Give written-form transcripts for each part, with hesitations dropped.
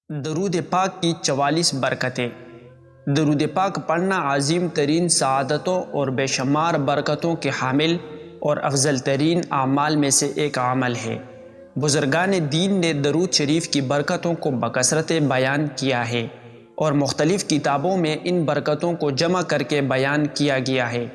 درود پاک کی 44 برکتیں۔ درود پاک پڑھنا عظیم ترین سعادتوں اور بے شمار برکتوں کے حامل اور افضل ترین اعمال میں سے ایک عمل ہے۔ بزرگان دین نے درود شریف کی برکتوں کو بکثرت بیان کیا ہے اور مختلف کتابوں میں ان برکتوں کو جمع کر کے بیان کیا گیا ہے۔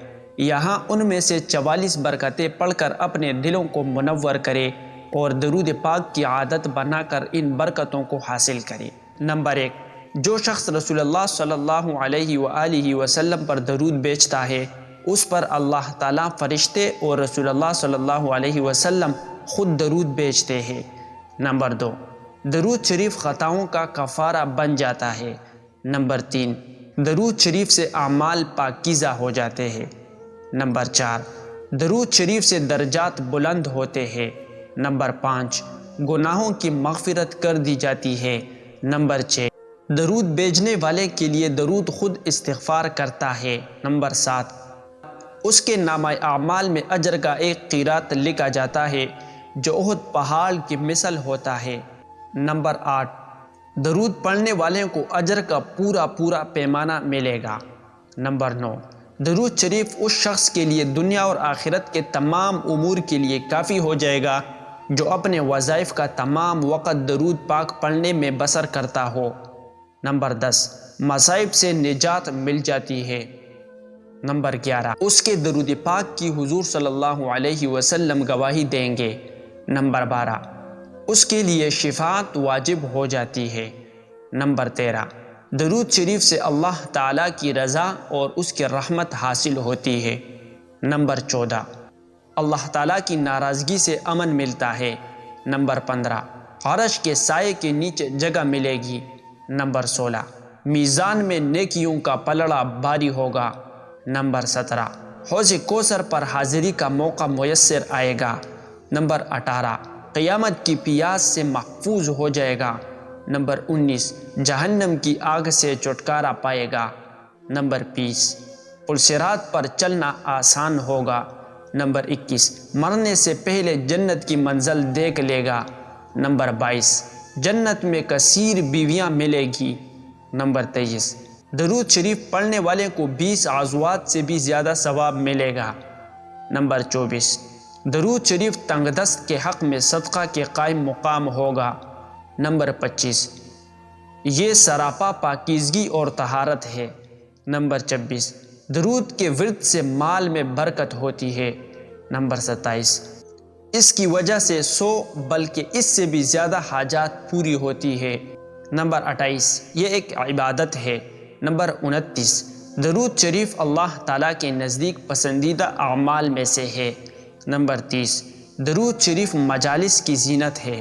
یہاں ان میں سے 44 برکتیں پڑھ کر اپنے دلوں کو منور کرے اور درود پاک کی عادت بنا کر ان برکتوں کو حاصل کرے۔ نمبر 1، جو شخص رسول اللہ صلی اللہ علیہ وآلہ وسلم پر درود بھیجتا ہے اس پر اللہ تعالیٰ، فرشتے اور رسول اللہ صلی اللہ علیہ وسلم خود درود بھیجتے ہیں۔ نمبر 2، درود شریف خطاؤں کا کفارہ بن جاتا ہے۔ نمبر 3، درود شریف سے اعمال پاکیزہ ہو جاتے ہیں۔ نمبر 4، درود شریف سے درجات بلند ہوتے ہیں۔ نمبر 5، گناہوں کی مغفرت کر دی جاتی ہے۔ نمبر 6، درود بھیجنے والے کے لیے درود خود استغفار کرتا ہے۔ نمبر 7، اس کے نامہ اعمال میں اجر کا ایک قیراط لکھا جاتا ہے جو احد پہاڑ کی مثل ہوتا ہے۔ نمبر 8، درود پڑھنے والے کو اجر کا پورا پیمانہ ملے گا۔ نمبر 9، درود شریف اس شخص کے لیے دنیا اور آخرت کے تمام امور کے لیے کافی ہو جائے گا جو اپنے وظائف کا تمام وقت درود پاک پڑھنے میں بسر کرتا ہو۔ نمبر 10، مصائب سے نجات مل جاتی ہے۔ نمبر 11، اس کے درود پاک کی حضور صلی اللہ علیہ وسلم گواہی دیں گے۔ نمبر 12، اس کے لیے شفاعت واجب ہو جاتی ہے۔ نمبر 13، درود شریف سے اللہ تعالیٰ کی رضا اور اس کی رحمت حاصل ہوتی ہے۔ نمبر 14، اللہ تعالیٰ کی ناراضگی سے امن ملتا ہے۔ نمبر 15، عرش کے سائے کے نیچے جگہ ملے گی۔ نمبر 16، میزان میں نیکیوں کا پلڑا بھاری ہوگا۔ نمبر 17، حوض کوثر پر حاضری کا موقع میسر آئے گا۔ نمبر 18، قیامت کی پیاس سے محفوظ ہو جائے گا۔ نمبر 19، جہنم کی آگ سے چھٹکارا پائے گا۔ نمبر 20، پل صراط پر چلنا آسان ہوگا۔ نمبر 21، مرنے سے پہلے جنت کی منزل دیکھ لے گا۔ نمبر 22، جنت میں کثیر بیویاں ملے گی۔ نمبر 23، درود شریف پڑھنے والے کو 20 عضوات سے بھی زیادہ ثواب ملے گا۔ نمبر 24، درود شریف تنگ دست کے حق میں صدقہ کے قائم مقام ہوگا۔ نمبر 25، یہ سراپا پاکیزگی اور طہارت ہے۔ نمبر 26، درود کے ورد سے مال میں برکت ہوتی ہے۔ نمبر 27، اس کی وجہ سے 100 بلکہ اس سے بھی زیادہ حاجات پوری ہوتی ہے۔ نمبر 28، یہ ایک عبادت ہے۔ نمبر 29، درود شریف اللہ تعالیٰ کے نزدیک پسندیدہ اعمال میں سے ہے۔ نمبر 30، درود شریف مجالس کی زینت ہے۔